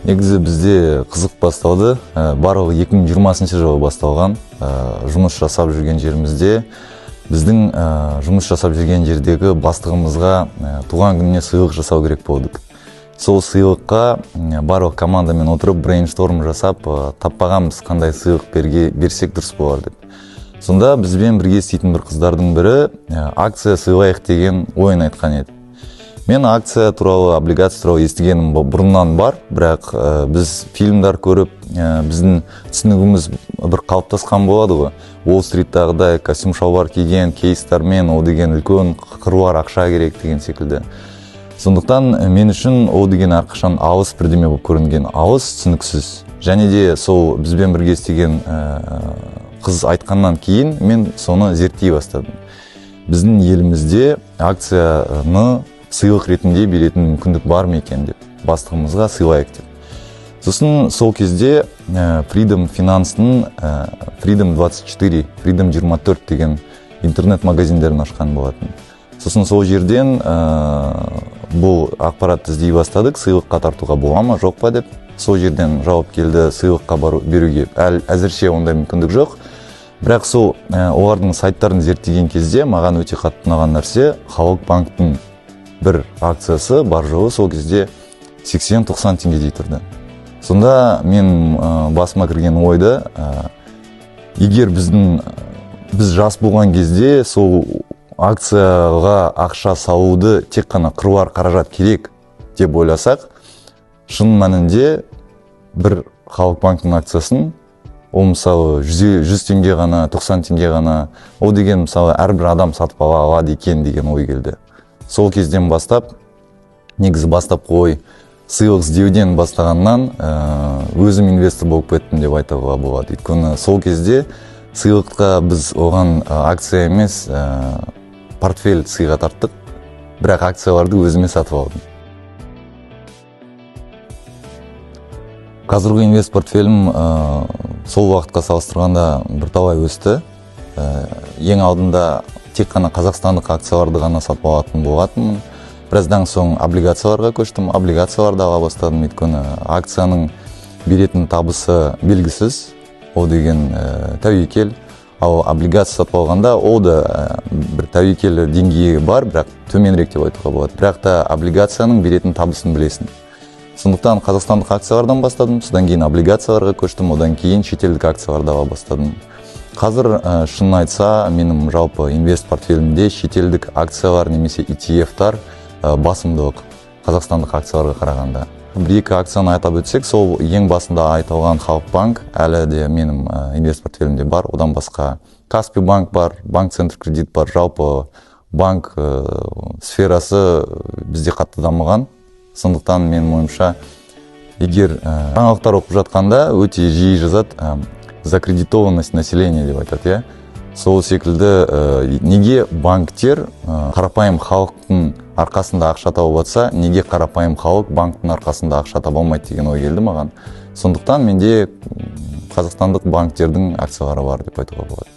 Негізі бізде қызық басталды. Барлығы 2020 жылы басталған. Жұмыс жасап жүрген жерімізде біздің жұмыс жасап жүрген жердегі бастығымызға туған күніне сыйлық жасау керек болдық. Сол сыйлыққа барлық командамен отырып брейншторм жасап, таппағанбыз қандай сыйлық берсек дұрыс болар деп. Сонда бізбен бірге істейтін бір қыздардың бірі акция сыйлайық деген ойын айтқан еді. Мен акция туралы, облигация туралы естігенім бұрыннан бар, бірақ біз фильмдар көріп, біздің түсінігіміз бір қалыптасқан болады ғой. Уолл-стриттағыдай костюм шалбар киген кейстермен, ол деген үлкен қыруар ақша керек деген секілді. Сондықтан мен үшін ол деген әрқашан алыс бірдеме болып көрінген, алыс түсініксіз. Және де сол бізбен бірге істеген қыз айтқаннан кейін мен соны зерттей бастадым. Біздің елімізде акцияны сыйлық ретінде беретін мүмкіндік бар ма екен деп, бастығымызға сыйлайық деп. Сосын сол кезде Freedom Finance-ның Freedom 24, Freedom 24 деген интернет-магазиндерін ашқан болатын. Сосын сол жерден бұл ақпаратты іздей бастадық, сыйлыққа тартуға бола ма, жоқ па деп. Сол жерден жауап келді, сыйлыққа беруге әзірше ондай мүмкіндік жоқ. Бірақ сол олардың сайттарын зерттеген кезде маған өте қатты ұнаған нәрсе, Халық банктың бір акциясы бар жоғы сол кезде 80-90 теңгедей тұрды. Сонда мен басыма кірген ойды, егер біз жас болған кезде сол акцияға ақша салуды тек қана қыруар қаражат керек деп ойласақ, шын мәнінде бір Халық банктың акциясын, ол мысалы 100 теңге ғана, 90 теңге ғана, ол деген мысалы әрбір адам сатып ала алады екен деген ой келді. Сол кезден бастап, негізі бастап қой, сыйлық іздеуден бастағаннан өзім инвестор болып кеттім деп айтуға болады. Өйткені сол кезде сыйлыққа біз оған акция емес, портфель сыйға тарттық, бірақ акцияларды өзіме сатып алдым. Қазіргі инвест портфелім сол уақытқа салыстырғанда бірталай өсті. Ең алдында тек қана қазақстандық акцияларды ғана сатып алатын болатынмын. Біраздан соң облигацияларға көштім, облигацияларды ала бастадым. Өйткені акцияның беретін табысы белгісіз, ол деген тәуекел. Ал облигация сатып алғанда ол да бір тәуекел деңгейі бар, бірақ төменірек деп айтуға болады. Бірақ та облигацияның беретін табысын білесің. Сондықтан қазақстандық акциялардан бастадым, содан кейін облигацияларға көштім, одан кейін шетелдік акцияларды ала бастадым. Қазір шынын айтса, менің жалпы инвест портфелімде шетелдік акциялар немесе ETF-тар басымдылық қазақстандық акцияларға қарағанда. Бір-екі акцияны айтып өтсек, сол ең басында айтылған Халық банк әлі де менің инвест портфелімде бар. Одан басқа Каспий банк бар, Банк Центр кредит бар. Жалпы банк сферасы бізде қатты дамыған. Сондықтан менің ойымша, егер жаңалықтар оқып жатқанда өте жиі жазады закредитованность населения деп айтады, сол секілді неге банктер қарапайым халықтың арқасында ақша тауып жатса, неге қарапайым халық банктың арқасында ақша таба алмайды деген ой келді маған. Сондықтан менде қазақстандық банктердің акциялары бар деп айтуға болады.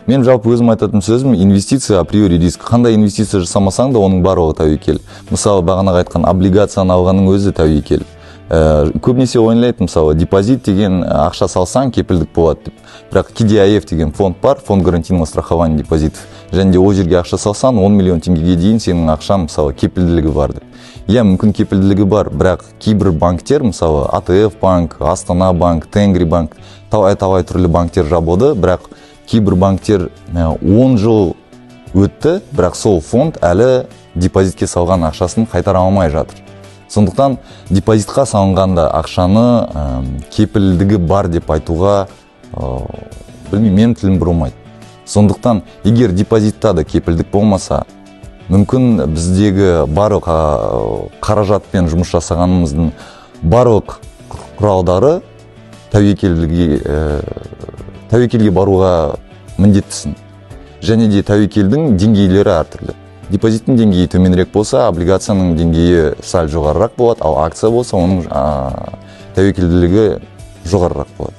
Мен жалпы өзім айтатын сөзім, инвестиция априори риск. Қандай инвестиция жасамасаң да оның барлығы тәуекел. Мысалы, бағанағы айтқан облигацияны алғаның өзі тәуекел. Көбінесе ойналайды, мысалы, депозит деген ақша салсаң кепілдік болады деп. Бірақ KDIF деген фонд бар, фонд гарантийного страхования депозитов. Және де ол жерге ақша салсаң 10 миллион теңгеге дейін сенің ақшаң, мысалы, кепілділігі бар деп. Мүмкін кепілділігі бар, бірақ кейбір банктер, мысалы, АТФ банк, Астана банк, Тенгри банк, талай түрлі банктер жабылды, бірақ кейбір банктер 10 жыл өтті, бірақ сол фонд әлі депозитке салған ақшасын қайтара алмай жатыр. Сондықтан депозитқа салынғанда ақшаны кепілдігі бар деп айтуға, менің тілім бұрылмайды. Сондықтан егер депозитта да кепілдік болмаса, мүмкін біздегі барлық қаражатпен жұмыс жасағанымыздың барлық құралдары тәуекелге баруға міндеттісің. Және де тәуекелдің деңгейлері әртүрлі. Депозиттің деңгейі төменірек болса, облигацияның деңгейі сәл жоғарырақ болады, ал акция болса, оның тәуекелділігі жоғарырақ болады.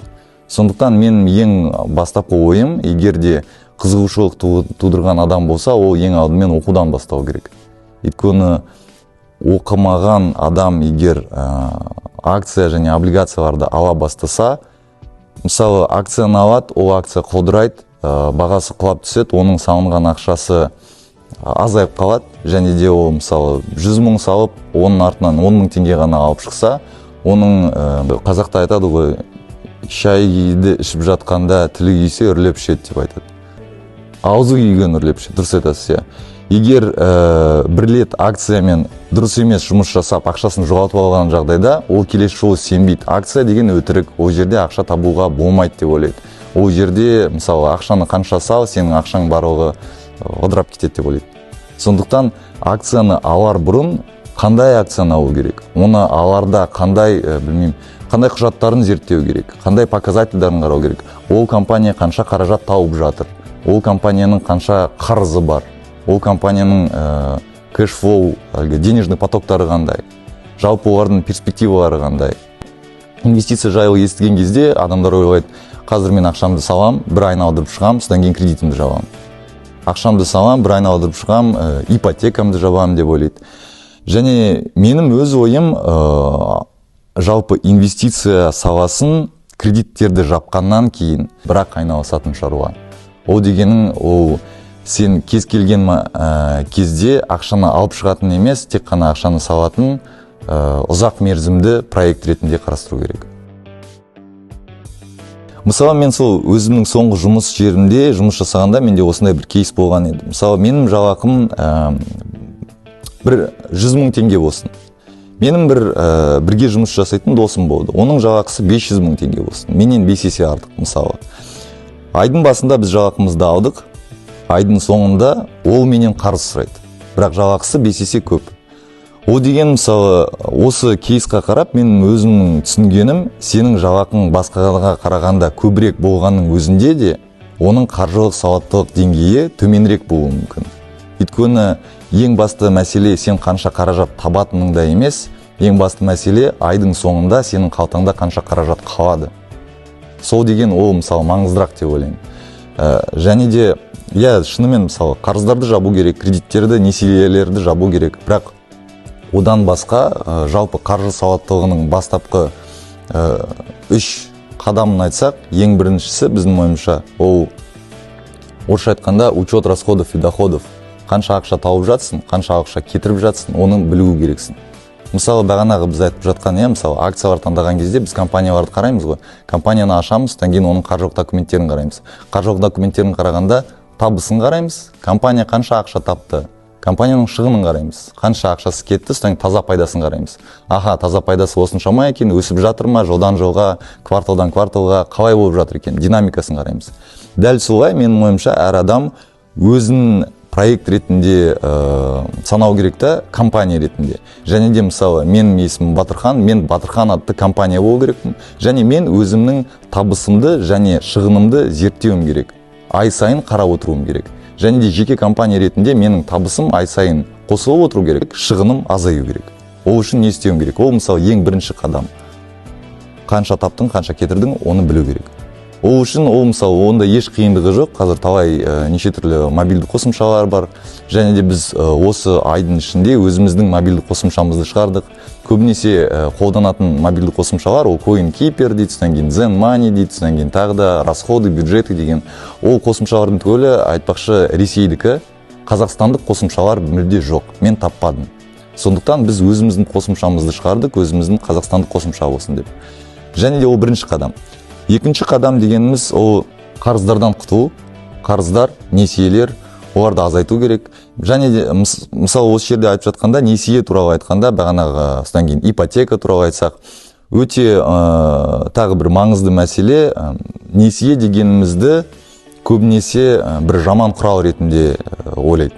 Сондықтан мен ең бастапқы ойым, егер де қызығушылық тудырған адам болса, ол ең алдымен оқудан бастау керек. Өйткені оқымаған адам егер акция және облигацияларды ала бастаса, мысалы акцияны алады, ол акция құлдырайды, бағасы құлап түседі, оның салынған ақшасы азайып қалады, және де ол мысалы 100 мың салып, оның артынан 10 мың теңге ғана алып шықса, оның қазақта айтады ғой, шайды ішіп жатқанда тілі күйсе үрлеп ішеді деп айтады. Аузы күйген үрлеп ішеді, дұрыс айтасыз, иә. Егер бір рет акциямен дұрыс емес жұмыс жасап, ақшасын жоғалтып алған жағдайда, ол келесі жолы сенбейді. Акция деген өтірік, ол жерде ақша табуға болмайды деп ойлайды. Ол жерде, мысалы, ақшаны қанша сал, сенің ақшаң барлығы ыдырап кетеді деп ойлайды. Сондықтан акцияны алар бұрын қандай акцияны алу керек? Оны аларда қандай құжаттарын зерттеу керек? Қандай показательдарын қарау керек? Ол компания қанша қаражат тауып жатыр? Ол компанияның қанша қарызы бар? Ол компанияның кэшфлоу, денежный потоктары қандай? Жалпы олардың перспективалары қандай? Инвестиция жайлы естіген кезде адамдар ойлайды, қазір мен ақшамды салам, бір айналдырып шығам, содан кейін кредитімді жабам. Ақшамды салам, бір айналдырып шығам, ипотекамды жабам деп ойлайды. Және менің өз ойым, жалпы инвестиция саласын кредиттерді жапқаннан кейін бірақ айналысатын шаруа. Ол дегенің, ол сен кез келген кезде ақшаны алып шығатын емес, тек қана ақшаны салатын ұзақ мерзімді проект ретінде қарастыру керек. Мысалы, мен сол өзімнің соңғы жұмыс жерімде жұмыс жасағанда менде осындай бір кейс болған еді. Мысалы, менің жалақым бір 100 мың теңге болсын. Менің бірге жұмыс жасайтын досым болды. Оның жалақысы 500 мың теңге болсын. Менен 5 есе артық, мысалы. Айдың басында біз жалақымызды алдық. Айдың соңында ол менен қарыз сұрайды. Бірақ жалақысы 5 есе көп. Ол деген, мысалы, осы кейсқа қарап, менің өзімнің түсінгенім, сенің жалақың басқаға қарағанда көбірек болғанның өзінде де, оның қаржылық сауаттылық деңгейі төменірек болуы мүмкін. Өйткені ең басты мәселе сен қанша қаражат табатыныңда емес, ең басты мәселе айдың соңында сенің қалтаңда қанша қаражат қалады. Сол деген ол, мысалы, маңыздырақ деп ойлаймын. Және де, шынымен, мысалы, қарыздарды жабу керек, кредиттерді, несиелерді жабу керек, бірақ одан басқа жалпы қаржы сауаттылығының бастапқы 3 қадамын айтсақ, ең біріншісі біздің ойымша, ол орысша айтқанда учет расходов и доходов. Қанша ақша тауып жатсың, қанша ақша кетіріп жатсың, оны білу керексің. Мысалы, бағанағы біз айтып жатқан, мысалы, акциялар таңдаған кезде біз компанияларды қараймыз ғой. Компанияны ашамыз, содан кейін оның қаржылық документтерін қараймыз. Қаржылық документтерін қарағанда табысын қараймыз, компания қанша ақша тапты. Компанияның шығынын қараймыз. Қанша ақшасы кетті, содан таза пайдасын қараймыз. Таза пайдасы осыншама екен, өсіп жатыр ма, жылдан жылға, кварталдан кварталға қалай болып жатыр екен, динамикасын қараймыз. Дәл солай, менің ойымша, әр адам өзін проект ретінде санау керек та, компания ретінде. Және де, мысалы, менің есімім Батырхан, мен Батырхан атты компания болу керекпін. Және мен өзімнің табысымды және шығынымды зерттеуім керек. Ай сайын қарап отыруым керек. Және де жеке компания ретінде менің табысым ай сайын қосылып отыру керек, шығыным азаю керек. Ол үшін не істеуім керек? Ол, мысалы, ең бірінші қадам. Қанша таптың, қанша кетірдің, оны білу керек. Ол үшін, мысалы, онда еш қиындығы жоқ. Қазір талай неше түрлі мобильді қосымшалар бар. Және де біз осы айдың ішінде өзіміздің мобильді қосымшамызды шығардық. Көбінесе қолданатын мобильді қосымшалар, ол CoinKeeper дейді, содан кейін ZenMoney дейді, содан кейін тағы да расходы, бюджеты деген. Ол қосымшалардың түгелі, айтпақшы, Ресейдікі, қазақстандық қосымшалар мүлде жоқ. Мен таппадым. Сондықтан біз өзіміздің қосымшамызды шығардық, өзіміздің қазақстандық қосымша болсын деп. Және де ол бірінші қадам. Екінші қадам дегеніміз ол қарыздардан құтылу. Қарыздар, несиелер, оларды азайту керек. Және де, мысалы, осы жерде айтып жатқанда, несие туралы айтқанда, бағанағы содан кейін ипотека туралы айтсақ, өте тағы бір маңызды мәселе, несие дегенімізді көбінесе бір жаман құрал ретінде ойлайды.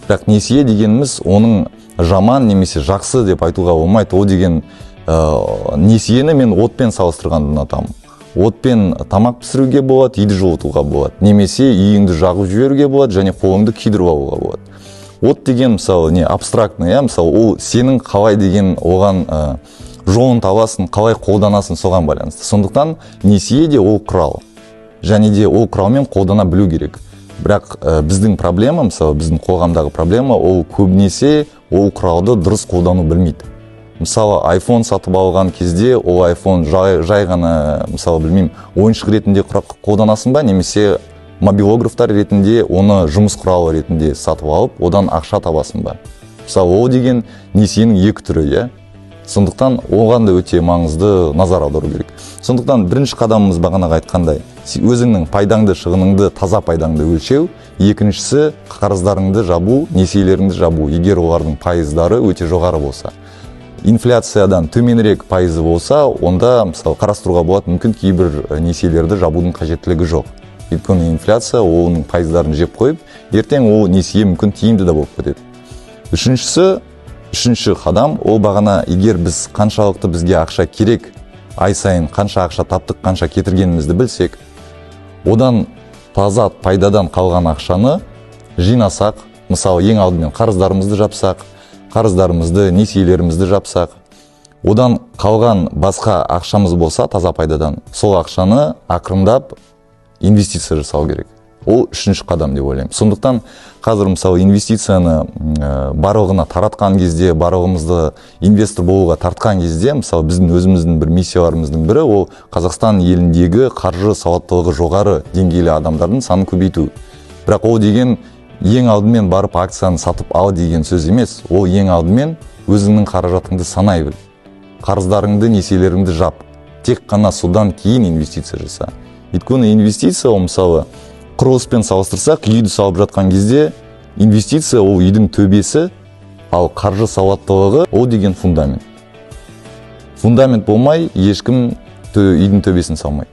Бірақ несие дегеніміз оның жаман немесе жақсы деп айтуға болмайды. Ол деген несиені мен отпен салыстырғанды ұнатамын. Отпен тамақ пісіруге болады, үйді жылытуға болады. Немесе үйіңді жағып жіберуге болады, және қолыңды күйдіріп алуға болады. От деген, мысалы, абстрактный, мысалы, ол сенің қалай деген оған жолын табасың, қалай қолданасың, соған байланысты. Сондықтан несие де ол құрал. Және де ол құралмен қолдана білу керек. бірақ біздің проблема, мысалы біздің қоғамдағы проблема, ол көбінесе ол құралды дұрыс қолдану білмейді. Мысалы iPhone сатып алған кезде ол iPhone жай ғана, мысалы білмеймін, ойыншық ретінде қолданасың ба, немесе мобилографтар ретінде оны жұмыс құралы ретінде сатып алып, одан ақша табасың ба. Мысалы ол деген несиенің екі түрі, иә. Сондықтан оған да өте маңызды назар аудару керек. Сондықтан бірінші қадамымыз бағанағы айтқандай, өзіңнің пайдаңды, шығыныңды, таза пайдаңды өлшеу, екіншісі қарыздарыңды жабу, несиелеріңді жабу, егер олардың пайыздары өте жоғары болса. Инфляциядан төменірек пайызы болса, онда мысалы қарастыруға болады, мүмкін кейбір несиелерді жабудың қажеттілігі жоқ. Өйткені инфляция оның пайыздарын жеп қойып, ертең ол несие мүмкін тиімді де болып кетеді. Үшінші қадам, ол бағана егер біз қаншалықты бізге ақша керек, ай сайын қанша ақша таптық, қанша кетіргенімізді білсек, одан таза пайдадан қалған ақшаны жинасақ, мысалы ең алдымен қарыздарымызды жапсақ, қарыздарымызды, несиелерімізді жапсақ, одан қалған басқа ақшамыз болса таза пайдадан, сол ақшаны ақырындап инвестиция жасау керек. Ол үшінші қадам деп ойлаймын. Сондықтан қазір мысалы инвестицияны барлығына таратқан кезде, барлығымызды инвестор болуға тартқан кезде, мысалы біздің өзіміздің бір миссияларымыздың бірі ол Қазақстан еліндегі қаржы сауаттылығы жоғары деңгейлі адамдардың санын көбейту. Бірақ ол деген ең алдымен барып акцияны сатып ал деген сөз емес. Ол ең алдымен өзіңнің қаражатыңды санай біл. Қарыздарыңды, несиелеріңді жап. Тек қана содан кейін инвестиция жаса. Өйткені инвестиция ол мысалы құрылыспен салыстырсақ, үйді салып жатқан кезде инвестиция ол үйдің төбесі, ал қаржы сауаттылығы ол деген фундамент. Фундамент болмай ешкім үйдің төбесін салмайды.